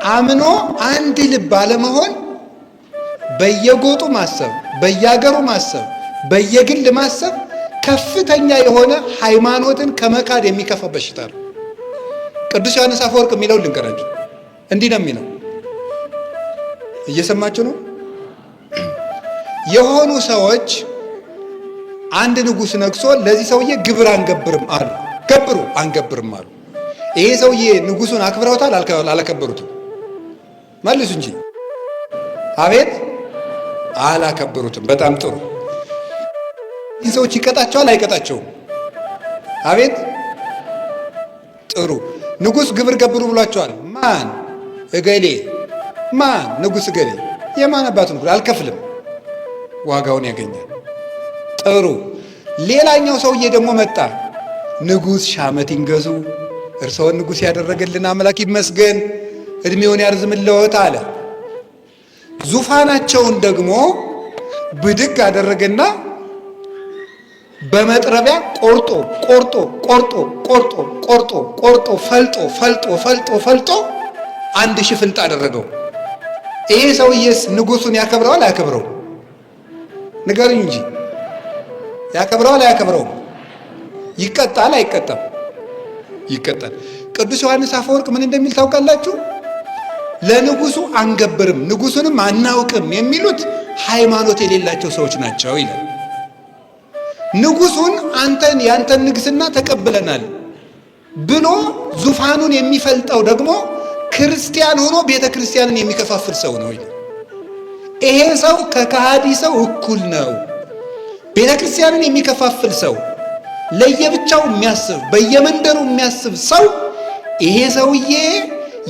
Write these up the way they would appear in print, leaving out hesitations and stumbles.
አምኖ አንድ ልብ አለመሆን በየጎጡ ማሰብ፣ በየአገሩ ማሰብ፣ በየግል ማሰብ ከፍተኛ የሆነ ሃይማኖትን ከመካድ የሚከፋ በሽታ ነው። ቅዱስ ዮሐንስ አፈወርቅ የሚለው ልንገራችሁ። እንዲህ ነው የሚለው፣ እየሰማችሁ ነው? የሆኑ ሰዎች አንድ ንጉሥ ነግሶ ለዚህ ሰውዬ ግብር አንገብርም አሉ። ገብሩ አንገብርም አሉ። ይሄ ሰውዬ ንጉሱን አክብረውታል? አላከበሩትም? መልሱ እንጂ። አቤት፣ አላከበሩትም። በጣም ጥሩ። ይህ ሰዎች ይቀጣቸዋል አይቀጣቸውም? አቤት፣ ጥሩ። ንጉሥ ግብር ገብሩ ብሏቸዋል። ማን? እገሌ። ማን? ንጉሥ እገሌ። የማን አባቱ ንጉሥ? አልከፍልም፣ ዋጋውን ያገኛል። ጥሩ። ሌላኛው ሰውዬ ደግሞ መጣ። ንጉሥ ሺህ ዓመት ይንገሱ፣ እርስዎን ንጉሥ ያደረገልን አምላክ ይመስገን፣ እድሜውን ያርዝምልዎት አለ። ዙፋናቸውን ደግሞ ብድግ አደረገና በመጥረቢያ ቆርጦ ቆርጦ ቆርጦ ቆርጦ ቆርጦ ቆርጦ ፈልጦ ፈልጦ ፈልጦ ፈልጦ 1000 ፍልጥ አደረገው። ይሄ ሰውዬስ ንጉሱን ያከብረዋል አያከብረው? ንገሩኝ እንጂ። ያከብረዋል አያከብረውም? ይቀጣል አይቀጣም? ይቀጣል። ቅዱስ ዮሐንስ አፈወርቅ ምን እንደሚል ታውቃላችሁ? ለንጉሱ አንገብርም ንጉሱንም አናውቅም የሚሉት ሃይማኖት የሌላቸው ሰዎች ናቸው ይላል። ንጉሱን አንተን ያንተን ንግስና ተቀብለናል ብሎ ዙፋኑን የሚፈልጠው ደግሞ ክርስቲያን ሆኖ ቤተ ክርስቲያንን የሚከፋፍል ሰው ነው ይላል። ይሄ ሰው ከከሃዲ ሰው እኩል ነው። ቤተ ክርስቲያንን የሚከፋፍል ሰው፣ ለየብቻው የሚያስብ በየመንደሩ የሚያስብ ሰው ይሄ ሰውዬ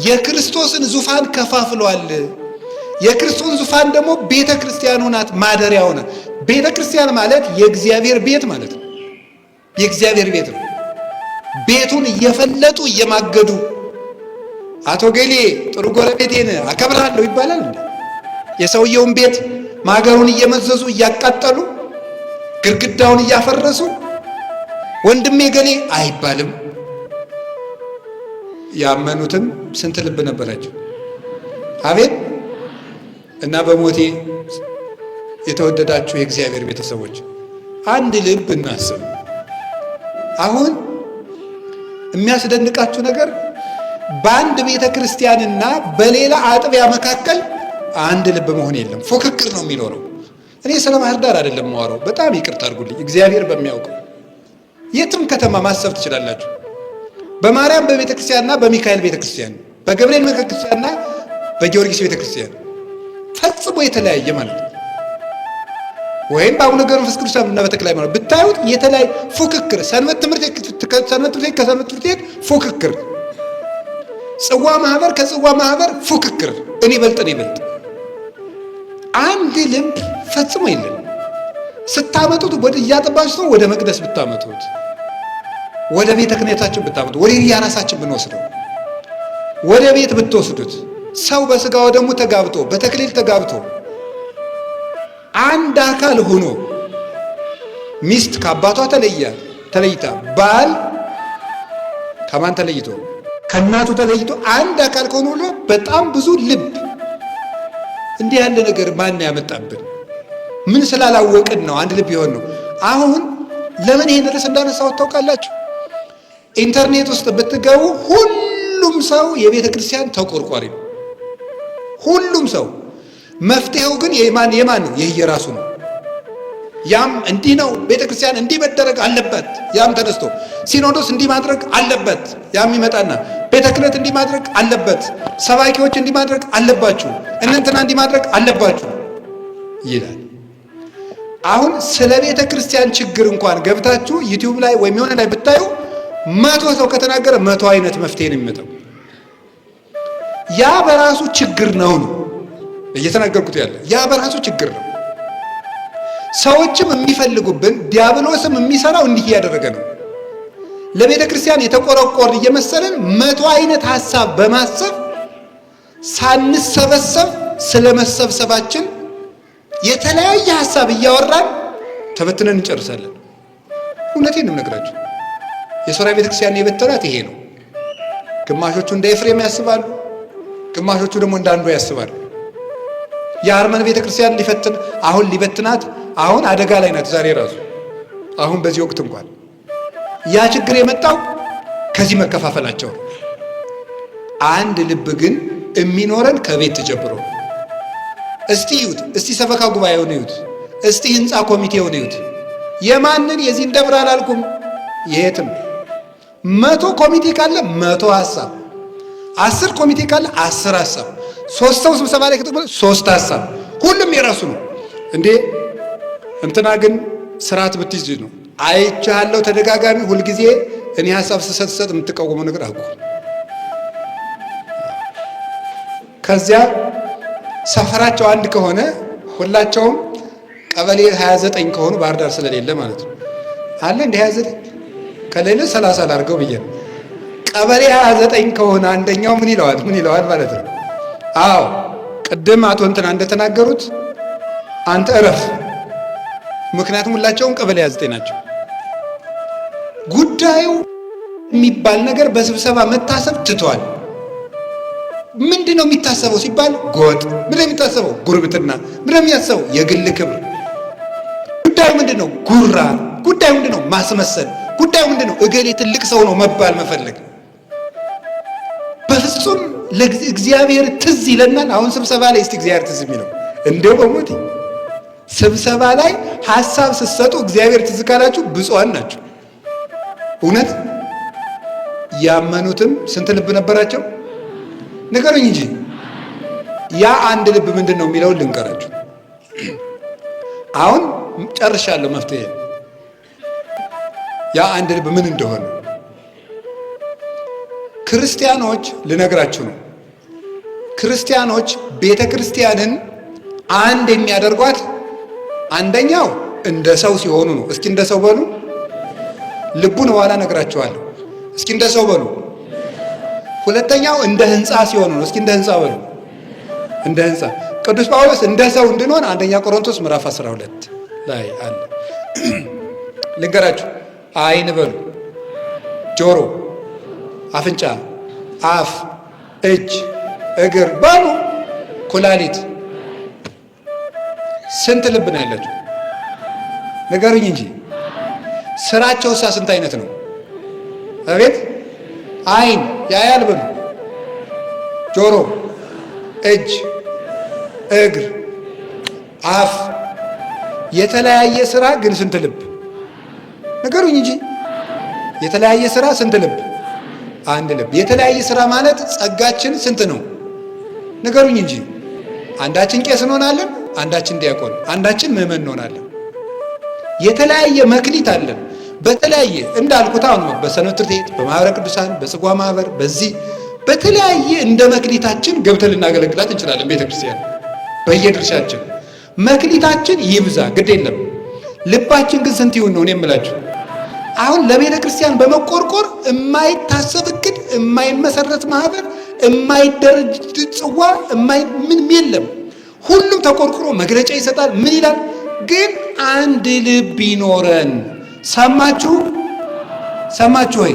የክርስቶስን ዙፋን ከፋፍሏል። የክርስቶስ ዙፋን ደግሞ ቤተ ክርስቲያኑ ናት፣ ማደሪያው ናት። ቤተ ክርስቲያን ማለት የእግዚአብሔር ቤት ማለት ነው። የእግዚአብሔር ቤት ነው። ቤቱን እየፈለጡ እየማገዱ አቶ ገሌ ጥሩ ጎረቤቴን አከብራለሁ ይባላል እንዴ? የሰውየውን ቤት ማገሩን እየመዘዙ እያቃጠሉ ግድግዳውን እያፈረሱ ወንድሜ ገሌ አይባልም። ያመኑትም ስንት ልብ ነበራቸው? አቤት። እና በሞቴ የተወደዳችሁ የእግዚአብሔር ቤተሰቦች አንድ ልብ እናስብ። አሁን የሚያስደንቃችሁ ነገር በአንድ ቤተ ክርስቲያንና በሌላ አጥቢያ መካከል አንድ ልብ መሆን የለም። ፉክክር ነው የሚኖረው። እኔ ስለ ባህር ዳር አይደለም የማወራው። በጣም ይቅርታ አድርጉልኝ። እግዚአብሔር በሚያውቀው የትም ከተማ ማሰብ ትችላላችሁ። በማርያም በቤተ ክርስቲያንና በሚካኤል ቤተ ክርስቲያን፣ በገብርኤል ቤተ ክርስቲያንና በጊዮርጊስ ቤተ ክርስቲያን ፈጽሞ የተለያየ ማለት ነው። ወይም በአቡነ ገብረ መንፈስ ቅዱስ እና በተክለ ሃይማኖት ብታዩት የተለያየ ፉክክር፣ ሰንበት ትምህርት ቤት ከሰንበት ትምህርት ቤት ፉክክር፣ ጽዋ ማህበር ከጽዋ ማህበር ፉክክር፣ እኔ በልጥ እኔ በልጥ። አንድ ልብ ፈጽሞ የለም። ስታመጡት ወደ እያጠባችሁ ወደ መቅደስ ብታመጡት፣ ወደ ቤተ ክህነታችን ብታመጡት፣ ወደ የራሳችን ብንወስደው፣ ወደ ቤት ብትወስዱት፣ ሰው በስጋው ደግሞ ተጋብቶ በተክሊል ተጋብቶ አንድ አካል ሆኖ ሚስት ከአባቷ ተለይታ ባል ከማን ተለይቶ ከእናቱ ተለይቶ አንድ አካል ከሆኑ ብሎ በጣም ብዙ ልብ። እንዲህ ያለ ነገር ማን ያመጣብን? ምን ስላላወቅን ነው አንድ ልብ የሆን ነው? አሁን ለምን ይሄን ርዕስ እንዳነሳሁት ታውቃላችሁ? ኢንተርኔት ውስጥ ብትገቡ ሁሉም ሰው የቤተ ክርስቲያን ተቆርቋሪ ነው። ሁሉም ሰው። መፍትሄው ግን የማን ነው? የየራሱ ነው። ያም እንዲህ ነው፣ ቤተ ክርስቲያን እንዲህ መደረግ አለበት፣ ያም ተነስቶ ሲኖዶስ እንዲህ ማድረግ አለበት፣ ያም ይመጣና ቤተ ክህነት እንዲህ ማድረግ አለበት፣ ሰባኪዎች እንዲህ ማድረግ አለባችሁ፣ እንትና እንዲህ ማድረግ አለባችሁ ይላል። አሁን ስለ ቤተ ክርስቲያን ችግር እንኳን ገብታችሁ ዩቲዩብ ላይ ወይም የሆነ ላይ ብታዩ 100 ሰው ከተናገረ 100 አይነት መፍትሄ ነው የሚመጣው። ያ በራሱ ችግር ነው እየተናገርኩት ያለ። ያ በራሱ ችግር ነው። ሰዎችም የሚፈልጉብን ዲያብሎስም የሚሰራው እንዲህ እያደረገ ነው። ለቤተ ክርስቲያን የተቆረቆር እየመሰለን 100 አይነት ሐሳብ በማሰብ ሳንሰበሰብ ስለመሰብሰባችን የተለያየ ሐሳብ እያወራን ተበትነን እንጨርሳለን። እውነቴን ነው የምነግራችሁ። የሶርያ ቤተ ክርስቲያን የበተናት ይሄ ነው። ግማሾቹ እንደ ኤፍሬም ያስባሉ፣ ግማሾቹ ደግሞ እንዳንዱ ያስባል። የአርመን ቤተክርስቲያን ሊበትናት አሁን አደጋ ላይ ናት። ዛሬ ራሱ አሁን በዚህ ወቅት እንኳን ያ ችግር የመጣው ከዚህ መከፋፈላቸው። አንድ ልብ ግን የሚኖረን ከቤት ጀምሮ። እስቲ ይዩት፣ እስቲ ሰበካ ጉባኤውን ይዩት፣ እስቲ ህንፃ ኮሚቴውን ይዩት። የማንን የዚህን ደብር አላልኩም፣ የትም 100 ኮሚቴ ካለ 100 ሀሳብ፣ 10 ኮሚቴ ካለ 10 ሀሳብ፣ 3 ሰው ስብሰባ ላይ ከተቀመጠ 3 ሀሳብ፣ ሁሉም የራሱ ነው። እንዴ እንትና ግን ስርዓት ብትይዝ ነው። አይቻለሁ ተደጋጋሚ ሁልጊዜ እኔ ሀሳብ ስሰጥ የምትቃወመው ነገር አቁ። ከዚያ ሰፈራቸው አንድ ከሆነ ሁላቸውም ቀበሌ 29 ከሆኑ ባህር ዳር ስለሌለ ማለት ነው አለ እንደ 29 ከሌለ 30 ላድርገው ብዬ ነው። ቀበሌ 29 ከሆነ አንደኛው ምን ይለዋል ማለት ነው። አዎ ቅድም አቶ እንትና እንደተናገሩት አንተ እረፍ። ምክንያቱም ሁላቸውም ቀበሌ 29 ናቸው። ጉዳዩ የሚባል ነገር በስብሰባ መታሰብ ትቷል። ምንድነው የሚታሰበው ሲባል ጎጥ፣ ምንድነው የሚታሰበው ጉርብትና፣ ምንድነው የሚያሰበው የግል ክብር። ጉዳዩ ምንድነው ጉራ፣ ጉዳዩ ምንድነው ማስመሰል፣ ጉዳዩ ምንድነው እገሌ ትልቅ ሰው ነው መባል መፈለግ። በፍጹም ለእግዚአብሔር ትዝ ይለናል። አሁን ስብሰባ ላይ እስቲ እግዚአብሔር ትዝ የሚለው እንደው በሞት ስብሰባ ላይ ሐሳብ ስትሰጡ እግዚአብሔር ትዝ ካላችሁ ብፁዓን ናቸው። እውነት ያመኑትም ስንት ልብ ነበራቸው? ንገሩኝ እንጂ ያ አንድ ልብ ምንድን ነው የሚለውን ልንገራችሁ። አሁን ጨርሻለሁ መፍትሄ። ያ አንድ ልብ ምን እንደሆነ ክርስቲያኖች ልነግራችሁ ነው። ክርስቲያኖች ቤተ ክርስቲያንን አንድ የሚያደርጓት አንደኛው እንደ ሰው ሲሆኑ ነው። እስኪ እንደ ሰው በሉ። ልቡን በኋላ ነግራችኋለሁ። እስኪ እንደ ሰው በሉ። ሁለተኛው እንደ ህንፃ ሲሆኑ ነው። እስኪ እንደ ህንፃ በሉ። እንደ ህንፃ ቅዱስ ጳውሎስ እንደ ሰው እንድንሆን አንደኛ ቆሮንቶስ ምዕራፍ 12 ላይ አለ። ልንገራችሁ። አይን በሉ፣ ጆሮ፣ አፍንጫ፣ አፍ፣ እጅ፣ እግር በሉ፣ ኩላሊት። ስንት ልብ ነው ያላችሁ? ንገሩኝ እንጂ ስራቸውሳ ስንት አይነት ነው? አቤት። አይን ያያል በሉ፣ ጆሮ፣ እጅ፣ እግር፣ አፍ። የተለያየ ስራ ግን ስንት ልብ? ንገሩኝ እንጂ የተለያየ ስራ ስንት ልብ? አንድ ልብ። የተለያየ ስራ ማለት ጸጋችን ስንት ነው? ንገሩኝ እንጂ አንዳችን ቄስ እንሆናለን፣ አንዳችን ዲያቆን፣ አንዳችን ምዕመን እንሆናለን። የተለያየ መክሊት አለን። በተለያየ እንዳልኩት አሁን በሰንበት ትምህርት ቤት፣ በማህበረ ቅዱሳን፣ በጽዋ ማህበር፣ በዚህ በተለያየ እንደ መክሊታችን ገብተን ልናገለግላት እንችላለን። ቤተክርስቲያን በየድርሻችን መክሊታችን ይብዛ ግድ የለም። ልባችን ግን ስንት ይሁን ነው እኔ የምላችሁ። አሁን ለቤተ ክርስቲያን በመቆርቆር የማይታሰብ እቅድ፣ የማይመሰረት ማህበር፣ የማይደረጅ ጽዋ፣ ምንም የለም። ሁሉም ተቆርቁሮ መግለጫ ይሰጣል። ምን ይላል? ግን አንድ ልብ ይኖረን። ሰማችሁ ወይ?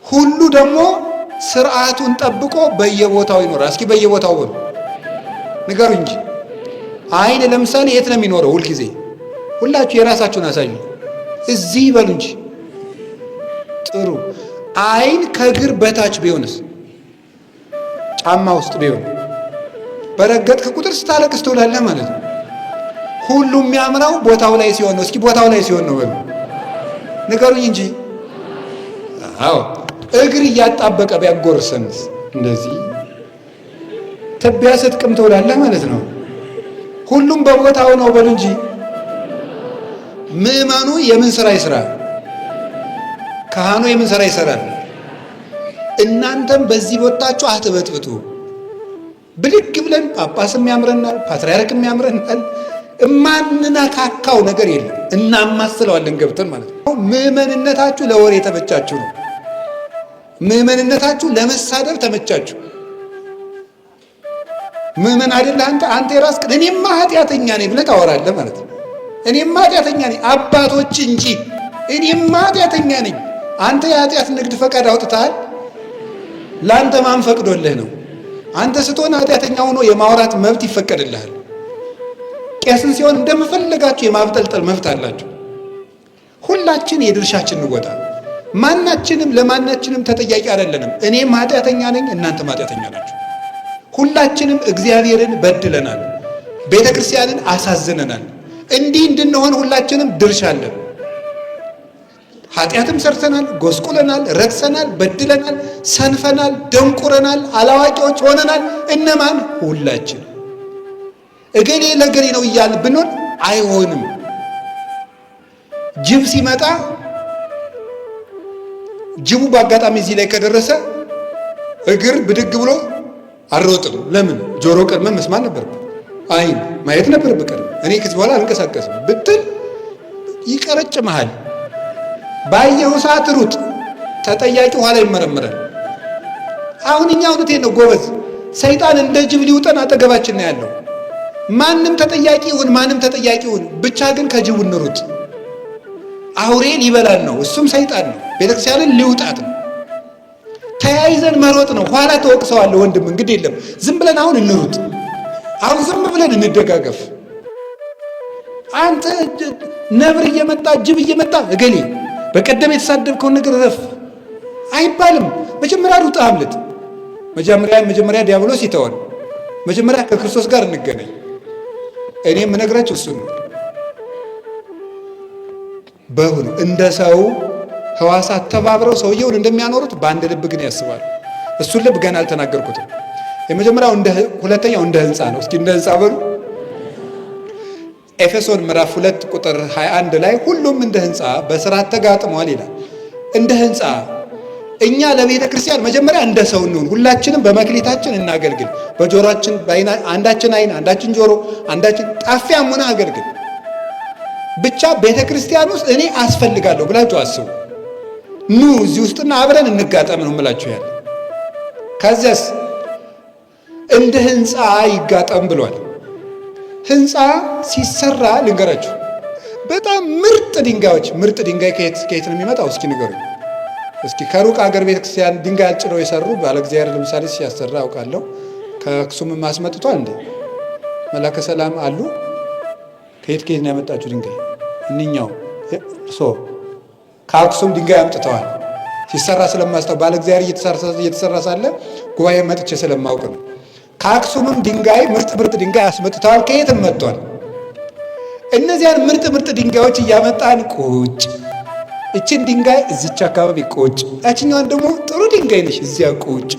ሁሉ ደግሞ ስርዓቱን ጠብቆ በየቦታው ይኖራል። እስኪ በየቦታው በሉ ንገሩ እንጂ። አይን ለምሳሌ የት ነው የሚኖረው? ሁልጊዜ ሁላችሁ የራሳችሁን አሳዩ። እዚህ በሉ እንጂ። ጥሩ። አይን ከእግር በታች ቢሆንስ? ጫማ ውስጥ ቢሆን በረገጥክ ቁጥር ስታለቅስ ትውላለህ ማለት ነው። ሁሉም የሚያምረው ቦታው ላይ ሲሆን ነው። እስኪ ቦታው ላይ ሲሆን ነው በሉ ንገሩኝ እንጂ። አዎ እግር እያጣበቀ ቢያጎርሰንስ? እንደዚህ ትቢያ ስትቅም ትውላለህ ማለት ነው። ሁሉም በቦታው ነው በሉ እንጂ። ምዕመኑ የምን ስራ ይስራ? ካህኑ የምን ስራ ይሰራል? እናንተም በዚህ ቦታችሁ አትበጥብጡ። ብድግ ብለን ጳጳስም ያምረናል፣ ፓትርያርክም ያምረናል። እማንነካካው ነገር የለም። እናማስለዋለን ገብተን ማለት ነው። ምዕመንነታችሁ ለወሬ የተመቻችሁ ነው። ምዕመንነታችሁ ለመሳደብ ተመቻችሁ። ምዕመን አይደለህ አንተ የራስህ እኔማ ኃጢአተኛ ነኝ ብለህ ታወራለህ ማለት ነው። እኔማ ኃጢአተኛ ነኝ አባቶች እንጂ እኔማ ኃጢአተኛ ነኝ። አንተ የኃጢአት ንግድ ፈቃድ አውጥተሃል። ለአንተ ማን ፈቅዶልህ ነው? አንተ ስትሆን ኃጢአተኛ ሆኖ የማውራት መብት ይፈቀድልሃል። ቄስን ሲሆን እንደምፈልጋችሁ የማብጠልጠል መብት አላችሁ። ሁላችን የድርሻችን እንወጣ። ማናችንም ለማናችንም ተጠያቂ አይደለንም። እኔም ኃጢአተኛ ነኝ፣ እናንተም ኃጢአተኛ ናችሁ። ሁላችንም እግዚአብሔርን በድለናል፣ ቤተ ክርስቲያንን አሳዝነናል። እንዲህ እንድንሆን ሁላችንም ድርሻ አለን። ኃጢአትም ሰርተናል፣ ጎስቁለናል፣ ረክሰናል፣ በድለናል፣ ሰንፈናል፣ ደንቁረናል፣ አላዋቂዎች ሆነናል። እነማን? ሁላችን። እገሌ ለገሌ ነው እያልን ብንሆን አይሆንም። ጅብ ሲመጣ ጅቡ በአጋጣሚ እዚህ ላይ ከደረሰ እግር ብድግ ብሎ አልሮጥም። ለምን? ጆሮ ቀድመን መስማት ነበረብን፣ አይን ማየት ነበረብን። ቀድመን እኔ ከዚህ በኋላ አልንቀሳቀስም ብትል ይቀረጭምሃል። ባየው ሰዓት ሩጥ፣ ተጠያቂ ኋላ ይመረምራል። አሁን እኛ እውነቴን ነው ጎበዝ፣ ሰይጣን እንደ ጅብ ሊውጠን አጠገባችን ነው ያለው። ማንም ተጠያቂ ይሁን ማንም ተጠያቂ ይሁን፣ ብቻ ግን ከጅቡ እንሩጥ። አውሬ ሊበላን ነው፣ እሱም ሰይጣን ነው። ቤተክርስቲያንን ሊውጣት ነው። ተያይዘን መሮጥ ነው። ኋላ ተወቅሰዋለሁ ወንድም፣ እንግዲህ የለም ዝም ብለን አሁን እንሩጥ። አሁን ዝም ብለን እንደጋገፍ። አንተ ነብር እየመጣ ጅብ እየመጣ እገሌ በቀደም የተሳደብከውን ነገር ረፍ አይባልም። መጀመሪያ ሩጥ፣ አምልጥ። መጀመሪያ ዲያብሎስ ይተወን። መጀመሪያ ከክርስቶስ ጋር እንገናኝ። እኔ የምነግራቸው እሱ ነው። በሁሉ እንደ ሰው ሕዋሳት ተባብረው ሰውየውን እንደሚያኖሩት በአንድ ልብ ግን ያስባሉ። እሱን ልብ ገና አልተናገርኩትም። የመጀመሪያው ሁለተኛው እንደ ሕንፃ ነው። እስኪ እንደ ሕንፃ በሉ። ኤፌሶን ምዕራፍ 2 ቁጥር 21 ላይ ሁሉም እንደ ሕንፃ በስርዓት ተጋጥሟል ይላል። እንደ ሕንፃ እኛ ለቤተ ክርስቲያን መጀመሪያ እንደ ሰው እንሁን። ሁላችንም በመክሊታችን እናገልግል። በጆሮአችን አንዳችን አይን፣ አንዳችን ጆሮ፣ አንዳችን ጣፊያም ሆነ አገልግል። ብቻ ቤተ ክርስቲያን ውስጥ እኔ አስፈልጋለሁ ብላችሁ አስቡ። ኑ እዚህ ውስጥና አብረን እንጋጠም ነው የምላችሁ ያለ። ከዚያስ እንደ ሕንፃ ይጋጠም ብሏል። ሕንፃ ሲሰራ ልንገራችሁ፣ በጣም ምርጥ ድንጋዮች። ምርጥ ድንጋይ ከየት ነው የሚመጣው? እስኪ ንገሩኝ። እስኪ ከሩቅ ሀገር ቤተክርስቲያን ድንጋይ አጭነው የሰሩ ባለ እግዚአብሔር ለምሳሌ ሲያሰራ አውቃለሁ። ከአክሱም ማስመጥቷል እንዴ? መላከ ሰላም አሉ። ከየት ነው ያመጣችሁ ድንጋይ? እኒኛው ከአክሱም ድንጋይ አምጥተዋል። ሲሰራ ስለማስተው ባለ እግዚአብሔር እየተሰራ ሳለ ጉባኤ መጥቼ ስለማውቅ ነው። ከአክሱምም ድንጋይ ምርጥ ድንጋይ አስመጥተዋል። ከየትም መጥቷል። እነዚያን ምርጥ ድንጋዮች እያመጣን ቁጭ፣ እችን ድንጋይ እዚች አካባቢ ቁጭ፣ ያችኛዋን ደግሞ ጥሩ ድንጋይ ነሽ እዚያ ቁጭ፣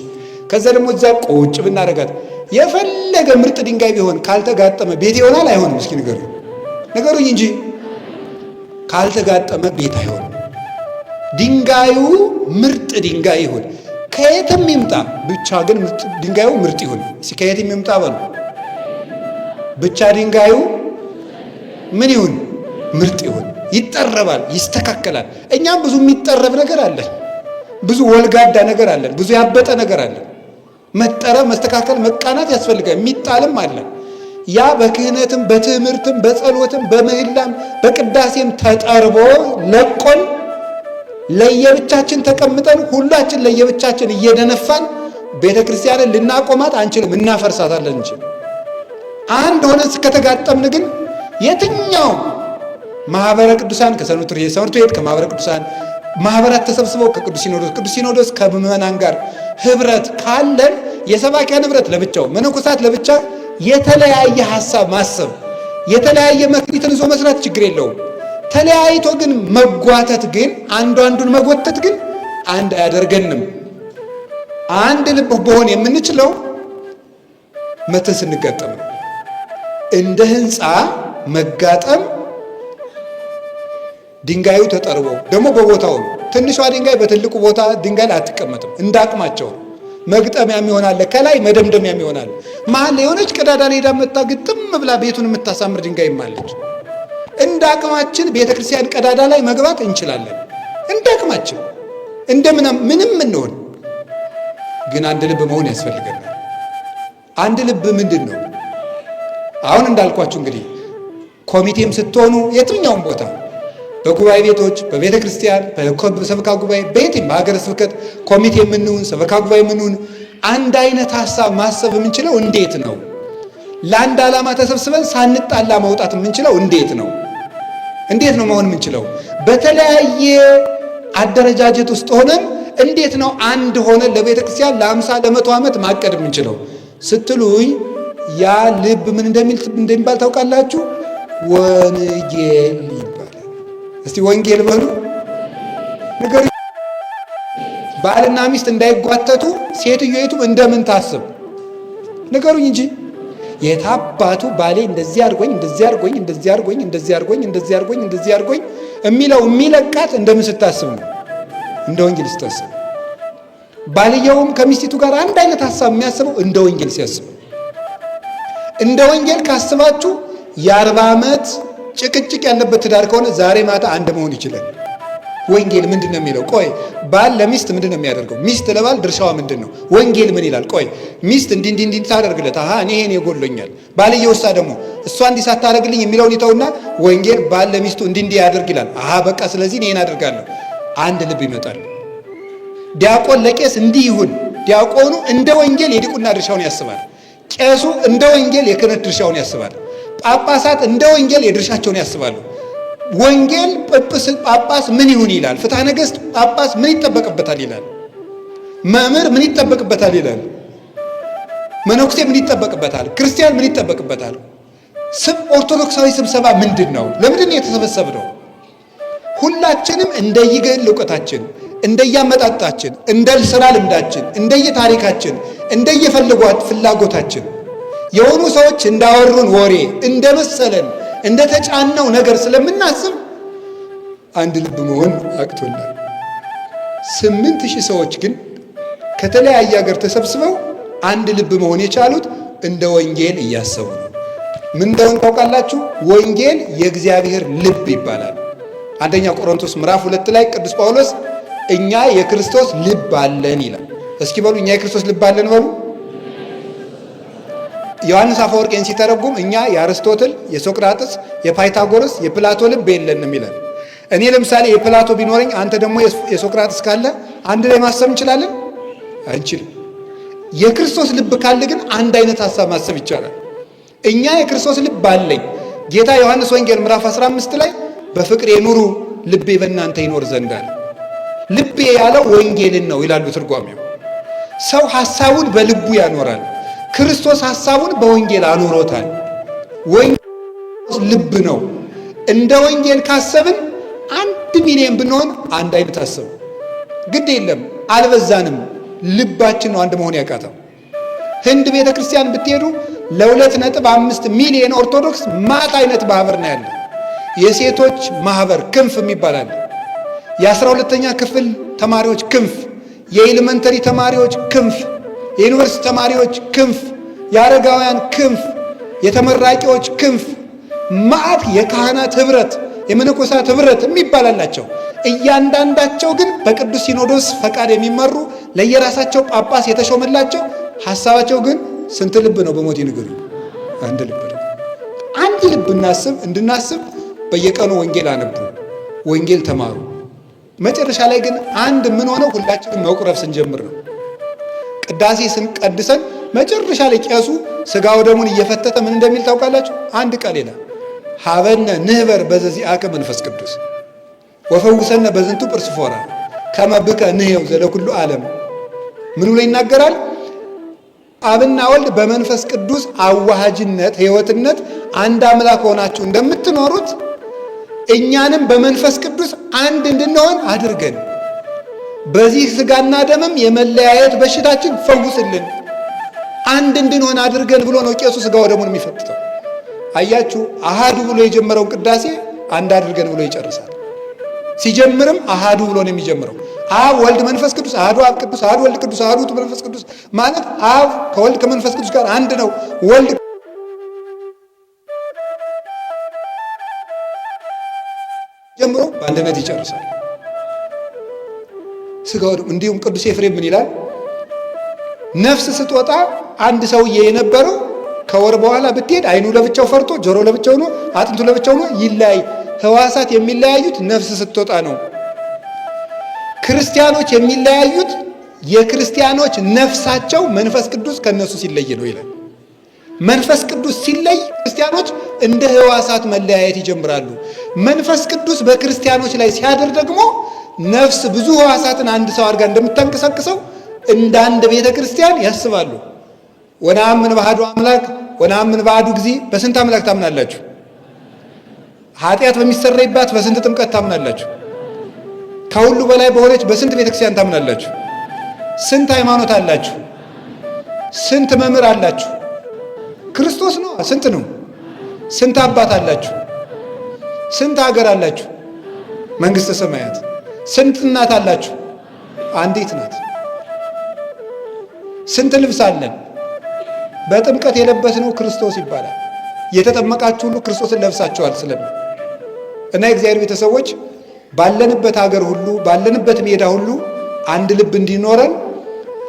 ከዛ ደግሞ እዚያ ቁጭ ብናደርጋት የፈለገ ምርጥ ድንጋይ ቢሆን ካልተጋጠመ ቤት ይሆናል አይሆንም? እስኪ ንገሩኝ እንጂ ካልተጋጠመ ቤት አይሆንም። ድንጋዩ ምርጥ ድንጋይ ይሁን፣ ከየትም ይምጣ፣ ብቻ ግን ድንጋዩ ምርጥ ይሁን። ከየትም ይምጣ በሉ፣ ብቻ ድንጋዩ ምን ይሁን? ምርጥ ይሁን። ይጠረባል፣ ይስተካከላል። እኛም ብዙ የሚጠረብ ነገር አለን፣ ብዙ ወልጋዳ ነገር አለን፣ ብዙ ያበጠ ነገር አለን። መጠረብ፣ መስተካከል፣ መቃናት ያስፈልጋል። የሚጣልም አለን። ያ በክህነትም በትምህርትም በጸሎትም በምህላም በቅዳሴም ተጠርቦ ለቆን ለየብቻችን ተቀምጠን ሁላችን ለየብቻችን እየደነፋን ቤተ ክርስቲያንን ልናቆማት አንችልም፣ እናፈርሳታለን እንጂ። አንድ ሆነን እስከተጋጠምን ግን የትኛው ማህበረ ቅዱሳን ከሰንበት ቤት ከማህበረ ቅዱሳን ማህበራት ተሰብስበው ቅዱስ ሲኖዶስ ከምዕመናን ጋር ህብረት ካለን የሰባኪያን ህብረት ለብቻው መነኮሳት ለብቻ የተለያየ ሐሳብ ማሰብ የተለያየ መክሊትን ይዞ መስራት ችግር የለውም። ተለያይቶ ግን መጓተት ግን አንዱን መጎተት ግን አንድ አያደርገንም። አንድ ልብ በሆን የምንችለው መተን ስንጋጠም ነው። እንደ ሕንፃ መጋጠም ድንጋዩ ተጠርቦ ደግሞ በቦታው ነው። ትንሿ ድንጋይ በትልቁ ቦታ ድንጋይ ላይ አትቀመጥም። እንዳቅማቸው መግጠሚያም ይሆናል፣ ከላይ መደምደሚያም ይሆናል። መሀል የሆነች ቀዳዳ ላይ ሄዳ መታ ግጥም ብላ ቤቱን የምታሳምር ድንጋይም አለች። እንደ አቅማችን ቤተክርስቲያን ቀዳዳ ላይ መግባት እንችላለን። እንደ አቅማችን ምንም እንሆን፣ ግን አንድ ልብ መሆን ያስፈልገናል። አንድ ልብ ምንድን ነው? አሁን እንዳልኳችሁ እንግዲህ ኮሚቴም ስትሆኑ የትኛውም ቦታ በጉባኤ ቤቶች፣ በቤተ ክርስቲያን፣ በሰበካ ጉባኤ፣ በየትም በሀገረ ስብከት ኮሚቴ የምንሆን ሰበካ ጉባኤ የምንሆን አንድ አይነት ሐሳብ ማሰብ የምንችለው እንዴት ነው? ለአንድ ዓላማ ተሰብስበን ሳንጣላ መውጣት የምንችለው እንዴት ነው? እንዴት ነው መሆን የምንችለው? በተለያየ አደረጃጀት ውስጥ ሆነን እንዴት ነው አንድ ሆነን ለቤተ ክርስቲያን ለ50 ለ100 ዓመት ማቀድ የምንችለው ስትሉኝ፣ ያ ልብ ምን እንደሚባል ታውቃላችሁ? ወንጌል ይባላል። እስቲ ወንጌል በሉ ነገር። ባልና ሚስት እንዳይጓተቱ ሴትዮይቱ እንደምን ታስብ ነገሩኝ እንጂ የታባቱ ባሌ እንደዚህ አድርጎኝ እንደዚህ አድርጎኝ እንደዚህ አድርጎኝ እንደዚህ አድርጎኝ እንደዚህ አድርጎኝ እንደዚህ አድርጎኝ የሚለው የሚለቃት እንደምን ስታስብ ነው? እንደ ወንጌል ስታስብ። ባልየውም ከሚስቲቱ ጋር አንድ አይነት ሐሳብ የሚያስበው እንደ ወንጌል ሲያስብ። እንደ ወንጌል ካስባችሁ የ40 ዓመት ጭቅጭቅ ያለበት ትዳር ከሆነ ዛሬ ማታ አንድ መሆን ይችላል። ወንጌል ምንድን ነው የሚለው? ቆይ ባል ለሚስት ምንድን ነው የሚያደርገው? ሚስት ለባል ድርሻዋ ምንድን ነው? ወንጌል ምን ይላል? ቆይ ሚስት እንዲህ ታደርግለት፣ እኔ ይሄን ይጎሎኛል። ባልየው ውሳ ደግሞ እሷ እንዲህ ሳታደርግልኝ የሚለውን ይተውና ወንጌል ባል ለሚስቱ እንዲህ ያደርግ ይላል። በቃ ስለዚህ እኔን አደርጋለሁ። አንድ ልብ ይመጣል። ዲያቆን ለቄስ እንዲህ ይሁን። ዲያቆኑ እንደ ወንጌል የዲቁና ድርሻውን ያስባል። ቄሱ እንደ ወንጌል የክህነት ድርሻውን ያስባል። ጳጳሳት እንደ ወንጌል የድርሻቸውን ያስባሉ። ወንጌል ጳጳስ ምን ይሁን ይላል። ፍትሐ ነገሥት ጳጳስ ምን ይጠበቅበታል ይላል። መምህር ምን ይጠበቅበታል ይላል። መነኩሴ ምን ይጠበቅበታል? ክርስቲያን ምን ይጠበቅበታል? ኦርቶዶክሳዊ ስብሰባ ምንድን ነው? ለምንድን ነው የተሰበሰብነው? ሁላችንም እንደየግል እውቀታችን፣ እንደየአመጣጣችን፣ እንደ ስራ ልምዳችን፣ እንደየታሪካችን፣ እንደየፈልጓት ፍላጎታችን የሆኑ ሰዎች እንዳወሩን ወሬ እንደመሰለን እንደተጫነው ነገር ስለምናስብ አንድ ልብ መሆን አቅቶናል። 8000 ሰዎች ግን ከተለያየ ሀገር ተሰብስበው አንድ ልብ መሆን የቻሉት እንደ ወንጌል እያሰቡ ነው። ምን እንደሆነ ታውቃላችሁ? ወንጌል የእግዚአብሔር ልብ ይባላል። አንደኛ ቆሮንቶስ ምዕራፍ 2 ላይ ቅዱስ ጳውሎስ እኛ የክርስቶስ ልብ አለን ይላል። እስኪ በሉ እኛ የክርስቶስ ልብ አለን በሉ። ዮሐንስ አፈወርቄን ሲተረጉም እኛ የአርስቶትል፣ የሶቅራጥስ፣ የፓይታጎረስ፣ የፕላቶ ልብ የለንም ይላል። እኔ ለምሳሌ የፕላቶ ቢኖረኝ አንተ ደግሞ የሶቅራጥስ ካለ አንድ ላይ ማሰብ እንችላለን? አንችልም። የክርስቶስ ልብ ካለ ግን አንድ አይነት ሐሳብ ማሰብ ይቻላል። እኛ የክርስቶስ ልብ አለኝ። ጌታ ዮሐንስ ወንጌል ምዕራፍ 15 ላይ በፍቅር የኑሩ ልቤ በእናንተ ይኖር ዘንድ አለ። ልቤ ያለው ወንጌልን ነው ይላሉ ትርጓሜው። ሰው ሐሳቡን በልቡ ያኖራል። ክርስቶስ ሐሳቡን በወንጌል አኖሮታል። ወንጌል ልብ ነው። እንደ ወንጌል ካሰብን 1 ሚሊዮን ብንሆን አንድ አይነት አሰብ ግድ የለም አልበዛንም። ልባችን ነው አንድ መሆን ያቃተው። ህንድ ቤተ ክርስቲያን ብትሄዱ ለ2.5 ሚሊዮን ኦርቶዶክስ ማት አይነት ማህበር ነው ያለ። የሴቶች ማህበር ክንፍ የሚባል አለ። የ12ኛ ክፍል ተማሪዎች ክንፍ፣ የኤሌመንተሪ ተማሪዎች ክንፍ፣ የዩኒቨርሲቲ ተማሪዎች ክንፍ፣ የአረጋውያን ክንፍ፣ የተመራቂዎች ክንፍ፣ ማዕት የካህናት ህብረት፣ የመነኮሳት ህብረት የሚባል አላቸው። እያንዳንዳቸው ግን በቅዱስ ሲኖዶስ ፈቃድ የሚመሩ ለየራሳቸው ጳጳስ የተሾመላቸው፣ ሐሳባቸው ግን ስንት ልብ ነው? በሞት ይንገሩ። አንድ ልብ ነው። አንድ ልብ እንድናስብ በየቀኑ ወንጌል አነቡ፣ ወንጌል ተማሩ። መጨረሻ ላይ ግን አንድ ምን ሆነው ሁላችንም መቁረብ ስንጀምር ነው። ቅዳሴ ስንቀድሰን መጨረሻ ላይ ቄሱ ስጋው ደሙን እየፈተተ ምን እንደሚል ታውቃላችሁ? አንድ ቃል ይላል፣ ሀበነ ንህበር በዘዚአከ መንፈስ ቅዱስ ወፈውሰነ በዝንቱ ጵርስፎራ ከመ ብከ ንሕየው ዘለኩሉ ዓለም። ምን ብሎ ይናገራል? አብና ወልድ በመንፈስ ቅዱስ አዋሃጅነት ሕይወትነት አንድ አምላክ ሆናችሁ እንደምትኖሩት እኛንም በመንፈስ ቅዱስ አንድ እንድንሆን አድርገን በዚህ ስጋና ደምም የመለያየት በሽታችን ፈውስልን፣ አንድ እንድንሆን አድርገን ብሎ ነው ቄሱ ስጋው ደሙን የሚፈትተው። አያችሁ፣ አሃዱ ብሎ የጀመረውን ቅዳሴ አንድ አድርገን ብሎ ይጨርሳል። ሲጀምርም አሃዱ ብሎ ነው የሚጀምረው። አብ ወልድ መንፈስ ቅዱስ አሃዱ አብ ቅዱስ አሃዱ ወልድ ቅዱስ አሃዱ ውእቱ መንፈስ ቅዱስ ማለት አብ ከወልድ ከመንፈስ ቅዱስ ጋር አንድ ነው። ወልድ ጀምሮ በአንድነት ይጨርሳል ስጋው ደሙ። እንዲሁም ቅዱስ ኤፍሬም ምን ይላል? ነፍስ ስትወጣ አንድ ሰውዬ የነበረው ከወር በኋላ ብትሄድ አይኑ ለብቻው ፈርቶ፣ ጆሮ ለብቻው ነው፣ አጥንቱ ለብቻው ነው፣ ይለያይ። ሕዋሳት የሚለያዩት ነፍስ ስትወጣ ነው። ክርስቲያኖች የሚለያዩት የክርስቲያኖች ነፍሳቸው መንፈስ ቅዱስ ከነሱ ሲለይ ነው ይላል። መንፈስ ቅዱስ ሲለይ ክርስቲያኖች እንደ ሕዋሳት መለያየት ይጀምራሉ። መንፈስ ቅዱስ በክርስቲያኖች ላይ ሲያድር ደግሞ ነፍስ ብዙ ሕዋሳትን አንድ ሰው አድርጋ እንደምታንቀሳቅሰው እንደ አንድ ቤተ ክርስቲያን ያስባሉ። ወነአምን በአሐዱ አምላክ ወነአምን በአሐዱ እግዚእ። በስንት አምላክ ታምናላችሁ? ኃጢአት በሚሰረይባት በስንት ጥምቀት ታምናላችሁ? ከሁሉ በላይ በሆነች በስንት ቤተ ክርስቲያን ታምናላችሁ? ስንት ሃይማኖት አላችሁ? ስንት መምህር አላችሁ? ክርስቶስ ነው። ስንት ነው? ስንት አባት አላችሁ? ስንት ሀገር አላችሁ? መንግስተ ሰማያት። ስንት እናት አላችሁ? አንዲት ናት። ስንት ልብስ አለን? በጥምቀት የለበስነው ክርስቶስ ይባላል። የተጠመቃችሁ ሁሉ ክርስቶስን ለብሳችኋል ስለምን እና የእግዚአብሔር ቤተሰቦች ባለንበት ሀገር ሁሉ ባለንበት ሜዳ ሁሉ አንድ ልብ እንዲኖረን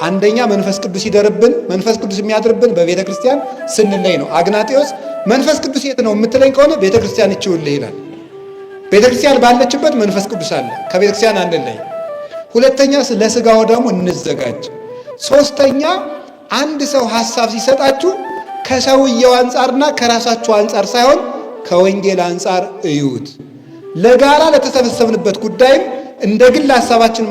አንደኛ መንፈስ ቅዱስ ይደርብን። መንፈስ ቅዱስ የሚያድርብን በቤተ ክርስቲያን ስንለይ ነው። አግናጤዎስ መንፈስ ቅዱስ የት ነው የምትለኝ ከሆነ ቤተ ክርስቲያን ይችውልህ ይላል። ቤተ ክርስቲያን ባለችበት መንፈስ ቅዱስ አለ። ከቤተ ክርስቲያን አንለይ። ሁለተኛ ለሥጋው ደግሞ እንዘጋጅ። ሶስተኛ አንድ ሰው ሐሳብ ሲሰጣችሁ ከሰውየው አንጻርና ከራሳችሁ አንጻር ሳይሆን ከወንጌል አንጻር እዩት። ለጋራ ለተሰበሰብንበት ጉዳይም እንደ ግል ሐሳባችን